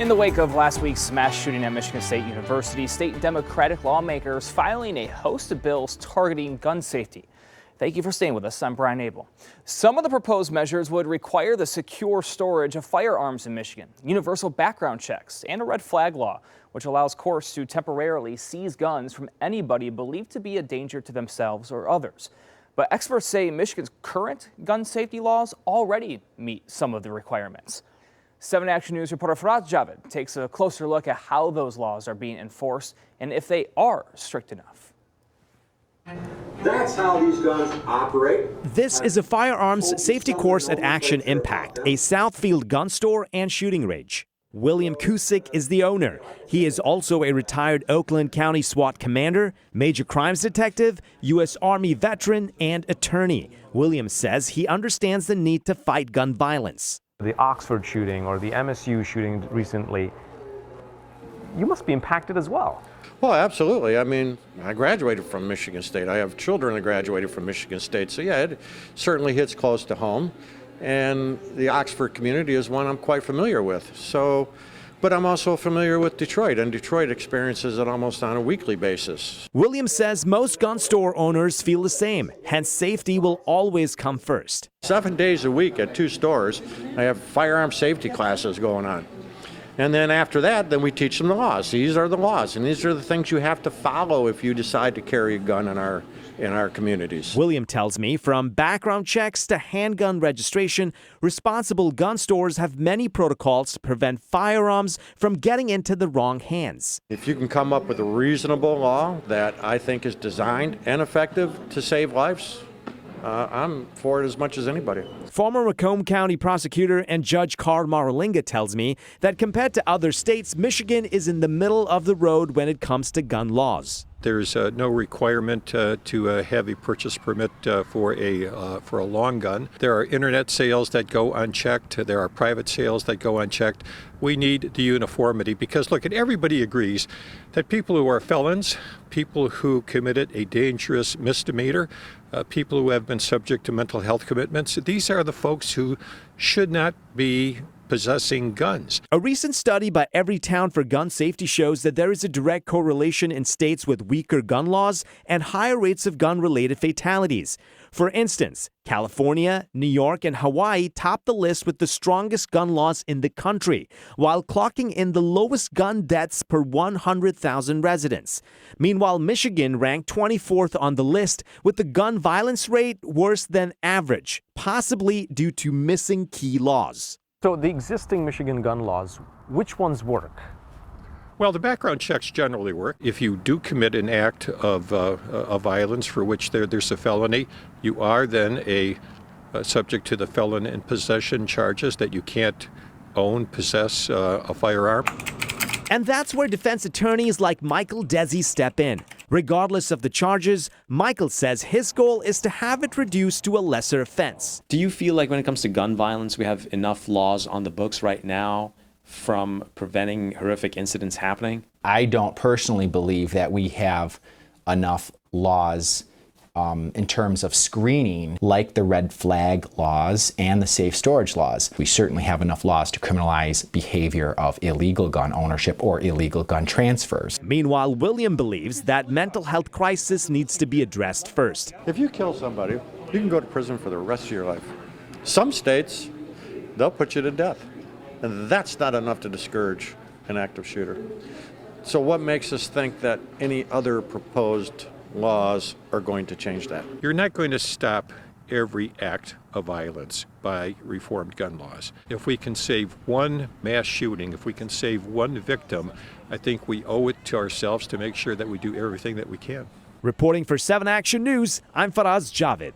In the wake of last week's mass shooting at Michigan State University, state Democratic lawmakers filing a host of bills targeting gun safety. Thank you for staying with us. I'm Brian Abel. Some of the proposed measures would require the secure storage of firearms in Michigan, universal background checks, and a red flag law, which allows courts to temporarily seize guns from anybody believed to be a danger to themselves or others. But experts say Michigan's current gun safety laws already meet some of the requirements. 7 Action News reporter WXYZ-TV takes a closer look at how those laws are being enforced and if they are strict enough. That's how these guns operate. This is a firearms safety course at Action Impact, a Southfield gun store and shooting range. William Cusick is the owner. He is also a retired Oakland County SWAT commander, major crimes detective, U.S. Army veteran, and attorney. William says he understands the need to fight gun violence. The Oxford shooting or the MSU shooting recently, you must be impacted as well. Well, absolutely. I mean, I graduated from Michigan State. I have children that graduated from Michigan State. So yeah, it certainly hits close to home. And the Oxford community is one I'm quite familiar with. But I'm also familiar with Detroit, and Detroit experiences it almost on a weekly basis. Williams says most gun store owners feel the same, hence safety will always come first. 7 days a week at 2 stores, I have firearm safety classes going on. And then after that, then we teach them the laws. These are the laws, and these are the things you have to follow if you decide to carry a gun in our communities. William tells me from background checks to handgun registration, responsible gun stores have many protocols to prevent firearms from getting into the wrong hands. If you can come up with a reasonable law that I think is designed and effective to save lives, I'm for it as much as anybody. Former Macomb County prosecutor and Judge Carl Maralinga tells me that compared to other states, Michigan is in the middle of the road when it comes to gun laws. There's no requirement to have a purchase permit for a long gun. There are internet sales that go unchecked. There are private sales that go unchecked. We need the uniformity because, look, everybody agrees that people who are felons, people who committed a dangerous misdemeanor, people who have been subject to mental health commitments, these are the folks who should not be possessing guns. A recent study by Everytown for Gun Safety shows that there is a direct correlation in states with weaker gun laws and higher rates of gun-related fatalities. For instance, California, New York, and Hawaii top the list with the strongest gun laws in the country, while clocking in the lowest gun deaths per 100,000 residents. Meanwhile, Michigan ranked 24th on the list, with the gun violence rate worse than average, possibly due to missing key laws. So the existing Michigan gun laws, which ones work? Well, the background checks generally work. If you do commit an act of violence for which there's a felony, you are then subject to the felon in possession charges that you can't possess a firearm. And that's where defense attorneys like Michael Desi step in. Regardless of the charges, Michael says his goal is to have it reduced to a lesser offense. Do you feel like when it comes to gun violence, we have enough laws on the books right now from preventing horrific incidents happening? I don't personally believe that we have enough laws in terms of screening, like the red flag laws and the safe storage laws. We certainly have enough laws to criminalize behavior of illegal gun ownership or illegal gun transfers. Meanwhile, William believes that mental health crisis needs to be addressed first. If you kill somebody, you can go to prison for the rest of your life. Some states, they'll put you to death. And that's not enough to discourage an active shooter. So what makes us think that any other proposed laws are going to change that? You're not going to stop every act of violence by reformed gun laws. If we can save one mass shooting, if we can save one victim, I think we owe it to ourselves to make sure that we do everything that we can. Reporting for 7 Action News, I'm WXYZ-TV.